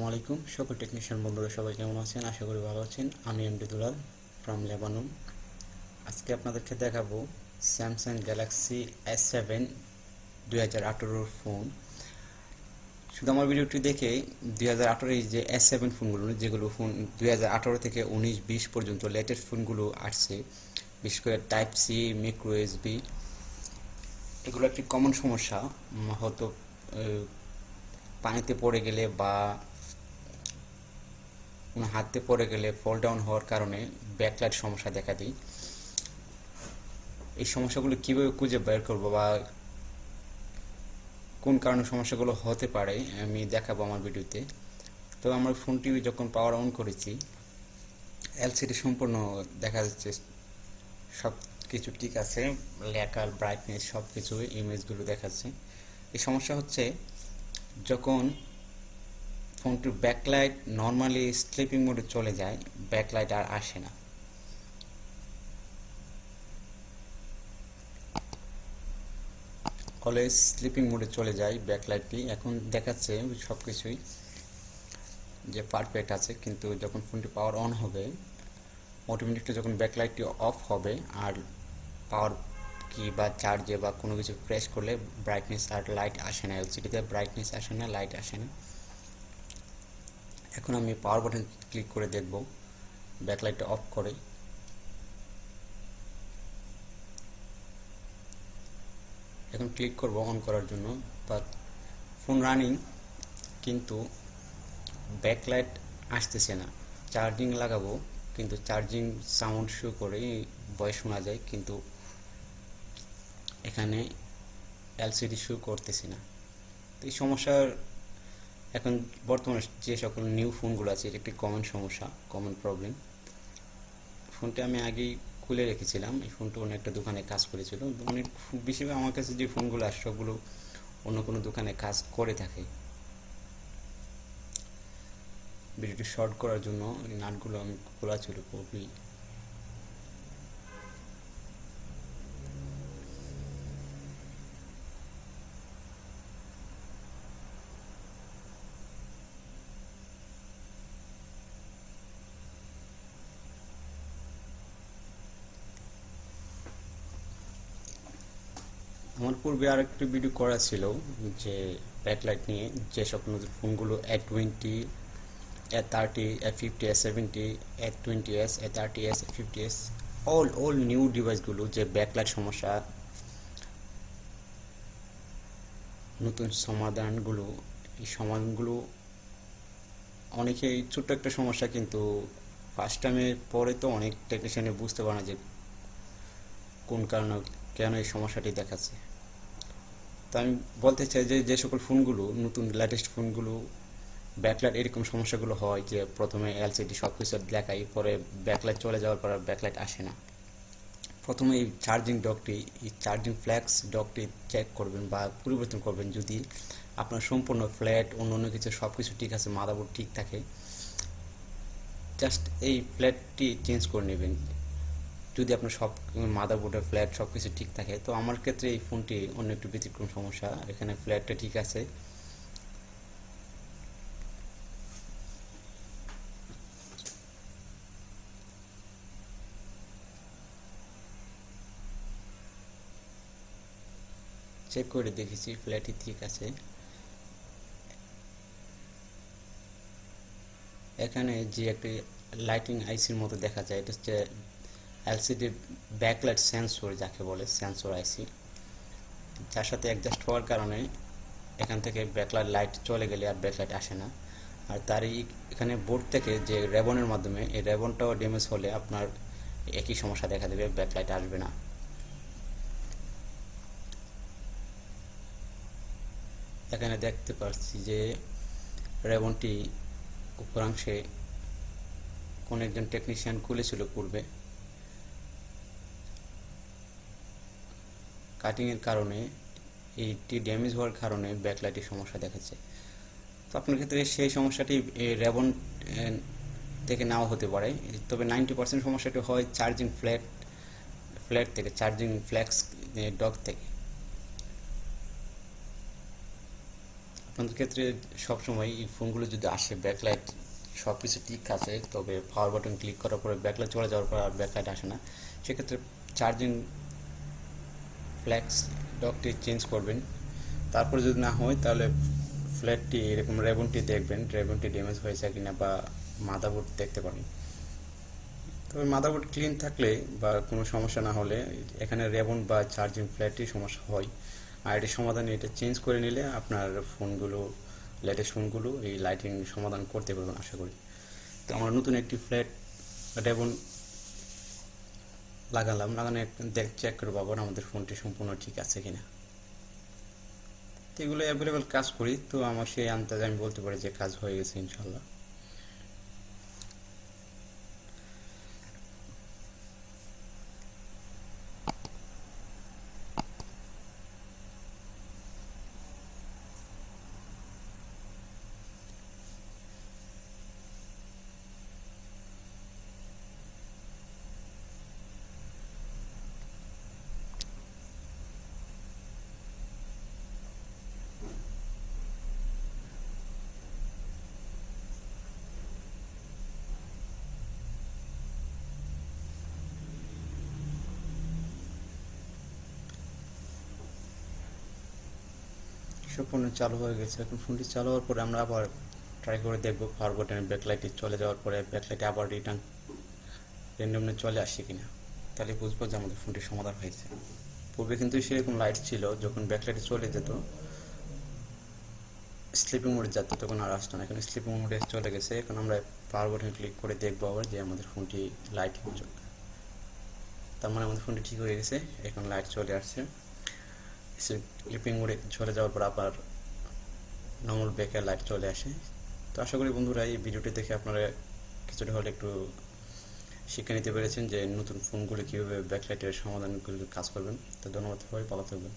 আলাইকুম সকল টেকনিশিয়ান বন্ধুরা সবাই কেমন আছেন? আশা করি ভালো আছেন। আমি এমডি দুলাল ফ্রম লেবানন। আজকে আপনাদেরকে দেখাবো স্যামসাং গ্যালাক্সি S7 2018 ফোন। শুধু আমার ভিডিওটি দেখে 2018 এই যে S7 ফোনগুলো, যেগুলো ফোন 2018 থেকে 19-20 পর্যন্ত লেটেস্ট ফোনগুলো আসছে, বিশেষ করে টাইপ সি, মাইক্রো এসবি, এগুলো একটি কমন সমস্যা। হয়তো পানিতে পড়ে গেলে বা হাতে পড়ে গেলে ফল ডাউন হওয়ার কারণে ব্যাকলাইট সমস্যা দেখা দেয়। এই সমস্যাগুলো কীভাবে খুঁজে বের করব বা কোন কারণে সমস্যাগুলো হতে পারে আমি দেখাবো আমার ভিডিওতে। তো আমার ফোনটি যখন পাওয়ার অন করেছি, এলসিডি সম্পূর্ণ দেখা যাচ্ছে, সব কিছু ঠিক আছে, লেখা, ব্রাইটনেস সব কিছু, ইমেজগুলো দেখাচ্ছে। এই সমস্যা হচ্ছে যখন ফোনটির ব্যাকলাইট নর্মালি স্লিপিং মোডে চলে যায়, ব্যাকলাইট আর আসে না। অলওয়েজ স্লিপিং মোডে চলে যায় ব্যাকলাইটটি। এখন দেখাচ্ছে সব কিছুই যে পারফেক্ট আছে, কিন্তু যখন ফোনটি পাওয়ার অন হবে, অটোমেটিকলি যখন ব্যাকলাইটটি অফ হবে আর পাওয়ার কি বা চার্জে বা কোনো কিছু প্রেস করলে ব্রাইটনেস আর লাইট আসে না, এলসিডিতে ব্রাইটনেস আসে না, লাইট আসে না। এখন আমি পাওয়ার বাটন ক্লিক করে দেখব ব্যাকলাইটটা অফ করে। এখন ক্লিক করব অন করার জন্য, বাট ফোন রানিং কিন্তু ব্যাকলাইট আসতেছে না। চার্জিং লাগাবো কিন্তু চার্জিং সাউন্ড শো করে, ভয়েস শোনা যায়, কিন্তু এখানে এলসিডি শো করতেছে না। তো এই সমস্যার এখন বর্তমানে যে সকল নিউ ফোনগুলো আছে, এটা একটি কমন সমস্যা, কমন প্রবলেম। ফোনটা আমি আগেই খুলে রেখেছিলাম। এই ফোনটা অন্য একটা দোকানে কাজ করেছিল। অনেক বেশিরভাগ আমার কাছে যে ফোনগুলো আসে সবগুলো অন্য কোনো দোকানে কাজ করে থাকে। ভিডিওটি শর্ট করার জন্য এই নাটগুলো আমি খোলা ছিল খুবই। আমার পূর্বে আরেকটি ভিডিও করা ছিল যে ব্যাকলাইট নিয়ে, যে সকল নতুন ফোনগুলো A20, A30, A50, A70, A20s, A30s, A50s, all new ডিভাইসগুলো যে ব্যাকলাইট সমস্যা, নতুন সমাধানগুলো, এই সমাধানগুলো অনেকেই ছোট্ট একটা সমস্যা, কিন্তু ফার্স্ট টাইমের পরে তো অনেক টেকনিশিয়ানে বুঝতে পারে না যে কোন কারণে কেন এই সমস্যাটি দেখাচ্ছে। তো আমি বলতে চাই যে যে সকল ফোনগুলো নতুন লেটেস্ট ফোনগুলো ব্যাকলাইট এরকম সমস্যাগুলো হয়, যে প্রথমে এলসিডি সব কিছু দেখাই, পরে ব্যাকলাইট চলে যাওয়ার পর ব্যাকলাইট আসে না। প্রথমে এই চার্জিং ডকটি, এই চার্জিং ফ্ল্যাক্স ডকটি চেক করবেন বা পরিবর্তন করবেন। যদি আপনার সম্পূর্ণ ফ্ল্যাট, অন্য কিছু সব কিছু ঠিক আছে, মাদারবোর্ড ঠিক থাকে, জাস্ট এই ফ্ল্যাটটি চেঞ্জ করে নেবেন। যদি আপনার সব মাদারবোর্ডের ফ্ল্যাট সব কিছু ঠিক থাকে। তো আমার ক্ষেত্রে এই ফোনটি অন্য একটু ব্যতিক্রম সমস্যা, এখানে ফ্ল্যাটটা ঠিক আছে। চেক করে দেখেছি ফ্ল্যাটই ঠিক আছে। এখানে যে একটি লাইটিং আইসির মতো দেখা যায়, এটা হচ্ছে এলসিডি ব্যাকলাইট সেন্সর, যাকে বলে সেন্সর আইসি, যার সাথে অ্যাডজাস্ট হওয়ার কারণে এখান থেকে ব্যাকলাইট লাইট চলে গেলে আর ব্যাকলাইট আসে না। আর তারই এখানে বোর্ড থেকে যে রেবনের মাধ্যমে, এই রেবনটাও ড্যামেজ হলে আপনার একই সমস্যা দেখা দেবে, ব্যাকলাইট আসবে না। এখানে দেখতে পাচ্ছি যে রেবনটি উপরাংশে কোন একজন টেকনিশিয়ান খুলেছিল পূর্বে, কাটিংয়ের কারণে, এইটি ড্যামেজ হওয়ার কারণে ব্যাকলাইটের সমস্যা দেখাচ্ছে। তো আপনার ক্ষেত্রে সেই সমস্যাটি রেবন থেকে নাও হতে পারে, তবে 90% সমস্যাটি হয় চার্জিং ফ্ল্যাট থেকে, চার্জিং ফ্ল্যাক্স ডক থেকে। আপনাদের ক্ষেত্রে সবসময় এই ফোনগুলো যদি আসে ব্যাকলাইট সব কিছু ঠিক আছে, তবে পাওয়ার বাটন ক্লিক করার পরে ব্যাকলাইট চলে যাওয়ার পর আর ব্যাকলাইট আসে না, সেক্ষেত্রে চার্জিং ফ্ল্যাক্স ডকটি চেঞ্জ করবেন। তারপরে যদি না হয় তাহলে ফ্ল্যাটটি এরকম রেবনটি দেখবেন, রেবনটি ড্যামেজ হয়েছে কিনা, বা মাদারবোর্ড দেখতে পারেন। তবে মাদারবোর্ড ক্লিন থাকলে বা কোনো সমস্যা না হলে এখানে রেবন বা চার্জিং ফ্ল্যাটটি সমস্যা হয়, আর এটির সমাধানে এটা চেঞ্জ করে নিলে আপনার ফোনগুলো, লেটেস্ট ফোনগুলো এই লাইটিং সমাধান করতে পারবেন আশা করি। তো আমরা নতুন একটি ফ্ল্যাট রেবন লাগালাম, লাগানো চেক করে পাবো আমাদের ফোনটি সম্পূর্ণ ঠিক আছে কিনা। তো এগুলো অ্যাভেলেবেল কাজ করি, তো আমার সেই আন্দাজে আমি বলতে পারি যে কাজ হয়ে গেছে ইনশাল্লাহ। সম্পূর্ণ চালু হয়ে গেছে। এখন ফোনটি চালু হওয়ার পরে আমরা আবার ট্রাই করে দেখবো পাওয়ার বাটনের ব্যাকলাইটে চলে যাওয়ার পরে ব্যাকলাইটে আবার রিটার্ন র্যান্ডমলি চলে আসে কিনা, তাহলে বুঝবো যে আমাদের ফোনটির সমাধান হয়েছে। পূর্বে কিন্তু সেরকম লাইট ছিল, যখন ব্যাকলাইটে চলে যেত স্লিপিং মোডে যেত তখন আর আসতো না, এখন স্লিপিং মোডে চলে গেছে। এখন আমরা পাওয়ার বাটন ক্লিক করে দেখবো আবার যে আমাদের ফোনটি লাইট, তার মানে আমাদের ফোনটি ঠিক হয়ে গেছে, এখন লাইট চলে আসছে। স্লিপিং মোডে চলে যাওয়ার পর আবার নর্মাল ব্যাকের লাইট চলে আসে। তো আশা করি বন্ধুরা এই ভিডিওটি দেখে আপনারা কিছুটা হলে একটু শিক্ষা নিতে পেরেছেন যে নতুন ফোনগুলো কীভাবে ব্যাকলাইটের সমাধানগুলো কাজ করবেন। তো ধন্যবাদ, সবাই ভালো থাকবেন।